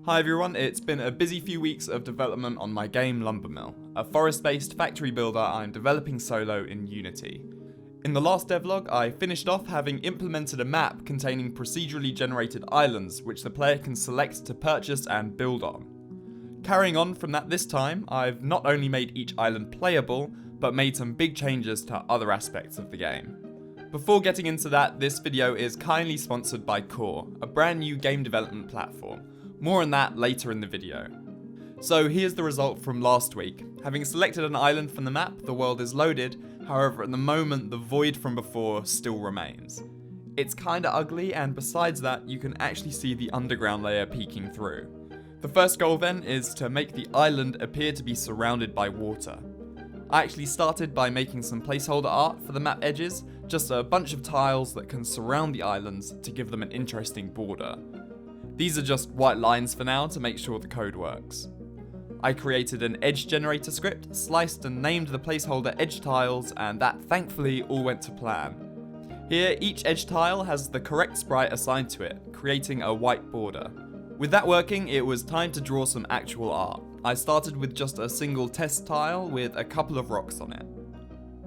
Hi everyone, it's been a busy few weeks of development on my game Lumbermill, a forest-based factory builder I'm developing solo in Unity. In the last devlog, I finished off having implemented a map containing procedurally generated islands which the player can select to purchase and build on. Carrying on from that this time, I've not only made each island playable, but made some big changes to other aspects of the game. Before getting into that, this video is kindly sponsored by Core, a brand new game development platform. More on that later in the video. So here's the result from last week. Having selected an island from the map, the world is loaded, however at the moment the void from before still remains. It's kinda ugly, and besides that you can actually see the underground layer peeking through. The first goal then is to make the island appear to be surrounded by water. I actually started by making some placeholder art for the map edges, just a bunch of tiles that can surround the islands to give them an interesting border. These are just white lines for now to make sure the code works. I created an edge generator script, sliced and named the placeholder edge tiles, and that thankfully all went to plan. Here, each edge tile has the correct sprite assigned to it, creating a white border. With that working, it was time to draw some actual art. I started with just a single test tile with a couple of rocks on it.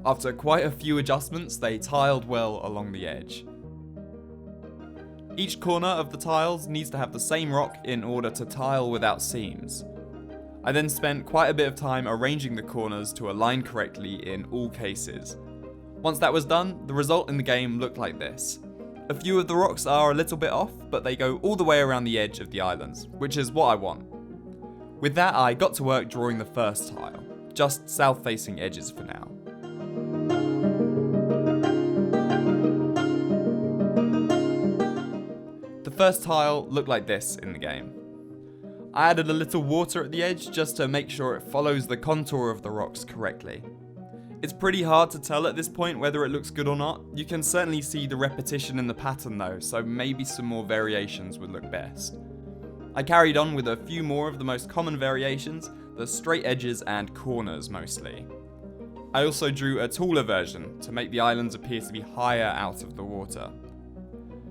After quite a few adjustments, they tiled well along the edge. Each corner of the tiles needs to have the same rock in order to tile without seams. I then spent quite a bit of time arranging the corners to align correctly in all cases. Once that was done, the result in the game looked like this. A few of the rocks are a little bit off, but they go all the way around the edge of the islands, which is what I want. With that, I got to work drawing the first tile, just south-facing edges for now. The first tile looked like this in the game. I added a little water at the edge just to make sure it follows the contour of the rocks correctly. It's pretty hard to tell at this point whether it looks good or not. You can certainly see the repetition in the pattern though, so maybe some more variations would look best. I carried on with a few more of the most common variations, the straight edges and corners mostly. I also drew a taller version to make the islands appear to be higher out of the water.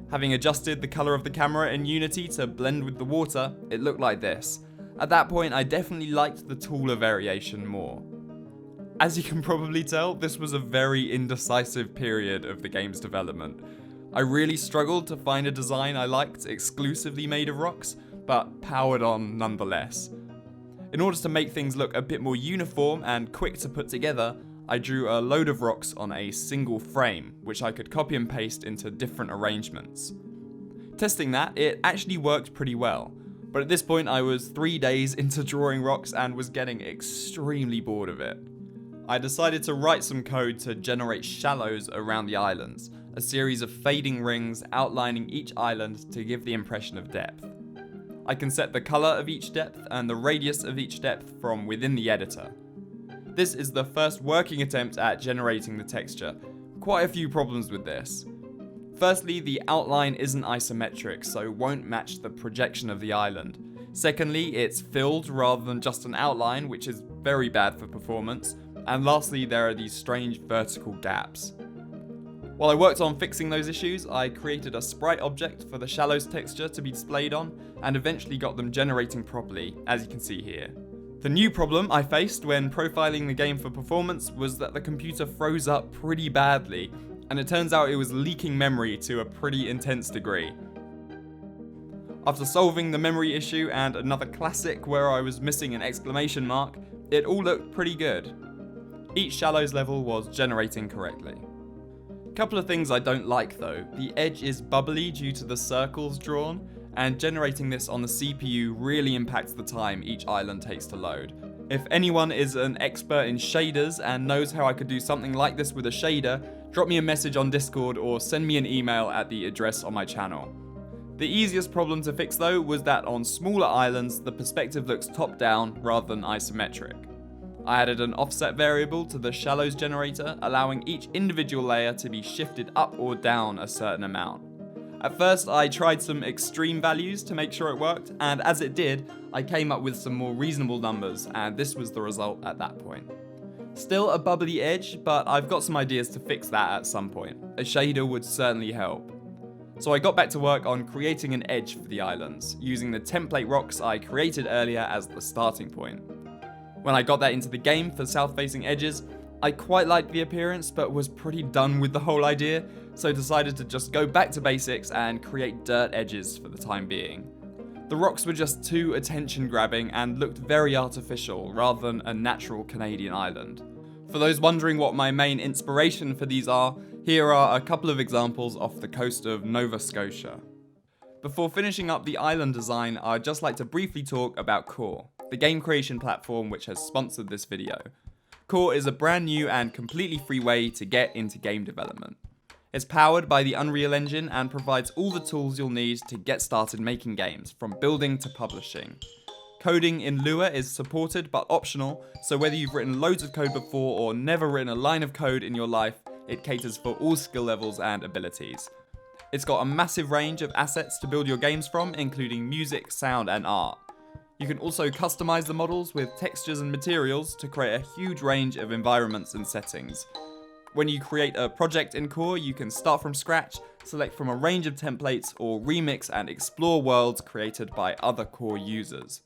Having adjusted the colour of the camera in Unity to blend with the water, it looked like this. At that point I definitely liked the taller variation more. As you can probably tell, this was a very indecisive period of the game's development. I really struggled to find a design I liked exclusively made of rocks, but powered on nonetheless. In order to make things look a bit more uniform and quick to put together, I drew a load of rocks on a single frame, which I could copy and paste into different arrangements. Testing that, it actually worked pretty well, but at this point I was 3 days into drawing rocks and was getting extremely bored of it. I decided to write some code to generate shallows around the islands, a series of fading rings outlining each island to give the impression of depth. I can set the colour of each depth and the radius of each depth from within the editor. This is the first working attempt at generating the texture. Quite a few problems with this. Firstly, the outline isn't isometric, so won't match the projection of the island. Secondly, it's filled rather than just an outline, which is very bad for performance. And lastly, there are these strange vertical gaps. While I worked on fixing those issues, I created a sprite object for the shallows texture to be displayed on, and eventually got them generating properly, as you can see here. The new problem I faced when profiling the game for performance was that the computer froze up pretty badly, and it turns out it was leaking memory to a pretty intense degree. After solving the memory issue and another classic where I was missing an exclamation mark, it all looked pretty good. Each shallows level was generating correctly. Couple of things I don't like though. The edge is bubbly due to the circles drawn, and generating this on the CPU really impacts the time each island takes to load. If anyone is an expert in shaders and knows how I could do something like this with a shader, drop me a message on Discord or send me an email at the address on my channel. The easiest problem to fix though was that on smaller islands the perspective looks top down rather than isometric. I added an offset variable to the shallows generator, allowing each individual layer to be shifted up or down a certain amount. At first I tried some extreme values to make sure it worked, and as it did, I came up with some more reasonable numbers, and this was the result at that point. Still a bubbly edge, but I've got some ideas to fix that at some point. A shader would certainly help. So I got back to work on creating an edge for the islands, using the template rocks I created earlier as the starting point. When I got that into the game for south-facing edges, I quite liked the appearance but was pretty done with the whole idea, so decided to just go back to basics and create dirt edges for the time being. The rocks were just too attention-grabbing and looked very artificial rather than a natural Canadian island. For those wondering what my main inspiration for these are, here are a couple of examples off the coast of Nova Scotia. Before finishing up the island design, I'd just like to briefly talk about Core, the game creation platform which has sponsored this video. Core is a brand new and completely free way to get into game development. It's powered by the Unreal Engine and provides all the tools you'll need to get started making games, from building to publishing. Coding in Lua is supported but optional, so whether you've written loads of code before or never written a line of code in your life, it caters for all skill levels and abilities. It's got a massive range of assets to build your games from, including music, sound, and art. You can also customize the models with textures and materials to create a huge range of environments and settings. When you create a project in Core, you can start from scratch, select from a range of templates, or remix and explore worlds created by other Core users.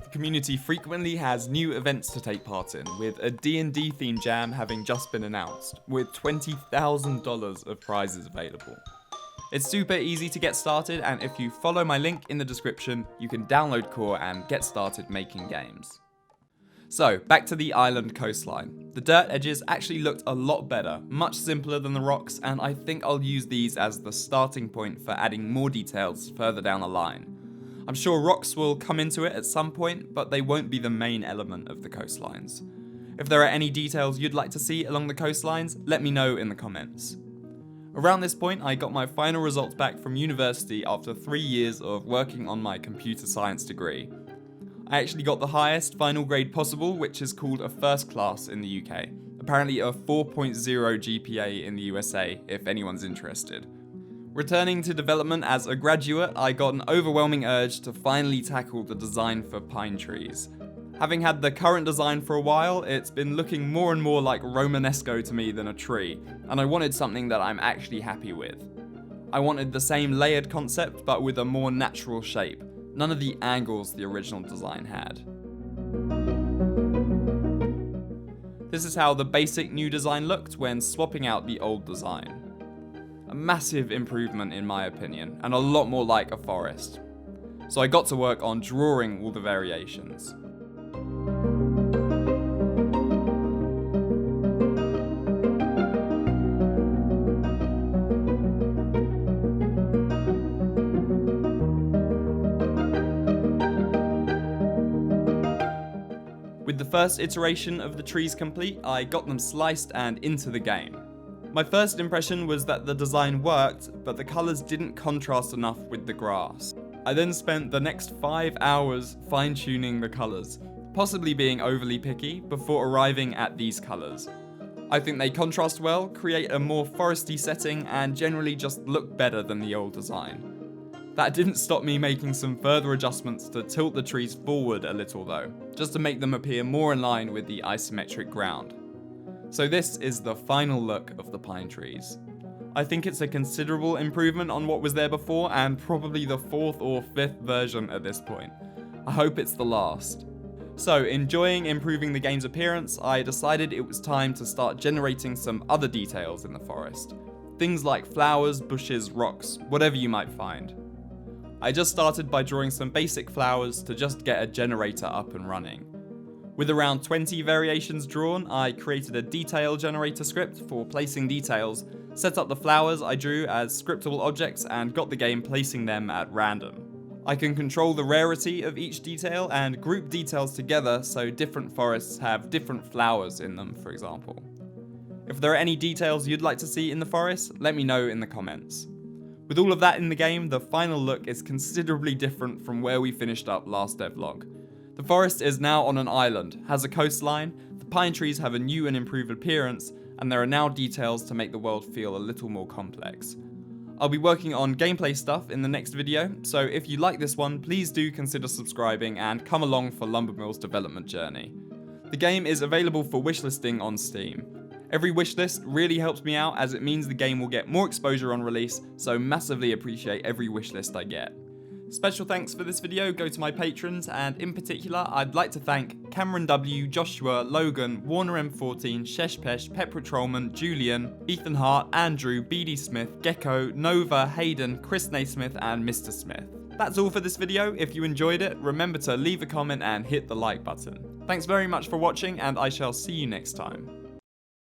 The community frequently has new events to take part in, with a D&D themed jam having just been announced, with $20,000 of prizes available. It's super easy to get started, and if you follow my link in the description, you can download Core and get started making games. So, back to the island coastline. The dirt edges actually looked a lot better, much simpler than the rocks, and I think I'll use these as the starting point for adding more details further down the line. I'm sure rocks will come into it at some point, but they won't be the main element of the coastlines. If there are any details you'd like to see along the coastlines, let me know in the comments. Around this point, I got my final results back from university after 3 years of working on my computer science degree. I actually got the highest final grade possible, which is called a first class in the UK. Apparently a 4.0 GPA in the USA, if anyone's interested. Returning to development as a graduate, I got an overwhelming urge to finally tackle the design for pine trees. Having had the current design for a while, it's been looking more and more like Romanesco to me than a tree, and I wanted something that I'm actually happy with. I wanted the same layered concept, but with a more natural shape. None of the angles the original design had. This is how the basic new design looked when swapping out the old design. A massive improvement in my opinion, and a lot more like a forest. So I got to work on drawing all the variations. With the first iteration of the trees complete, I got them sliced and into the game. My first impression was that the design worked, but the colours didn't contrast enough with the grass. I then spent the next 5 hours fine-tuning the colours, possibly being overly picky, before arriving at these colours. I think they contrast well, create a more foresty setting, and generally just look better than the old design. That didn't stop me making some further adjustments to tilt the trees forward a little though, just to make them appear more in line with the isometric ground. So this is the final look of the pine trees. I think it's a considerable improvement on what was there before, and probably the 4th or 5th version at this point. I hope it's the last. So, enjoying improving the game's appearance, I decided it was time to start generating some other details in the forest. Things like flowers, bushes, rocks, whatever you might find. I just started by drawing some basic flowers to just get a generator up and running. With around 20 variations drawn, I created a detail generator script for placing details, set up the flowers I drew as scriptable objects, and got the game placing them at random. I can control the rarity of each detail and group details together so different forests have different flowers in them, for example. If there are any details you'd like to see in the forest, let me know in the comments. With all of that in the game, the final look is considerably different from where we finished up last devlog. The forest is now on an island, has a coastline, the pine trees have a new and improved appearance, and there are now details to make the world feel a little more complex. I'll be working on gameplay stuff in the next video, so if you like this one, please do consider subscribing and come along for Lumbermill's development journey. The game is available for wishlisting on Steam. Every wishlist really helps me out as it means the game will get more exposure on release, so massively appreciate every wishlist I get. Special thanks for this video go to my patrons, and in particular I'd like to thank Cameron W, Joshua, Logan, Warner M14, Sheshpesh, Pepper Trollman, Julian, Ethan Hart, Andrew, BD Smith, Gecko, Nova, Hayden, Chris Naismith and Mr. Smith. That's all for this video. If you enjoyed it, remember to leave a comment and hit the like button. Thanks very much for watching, and I shall see you next time.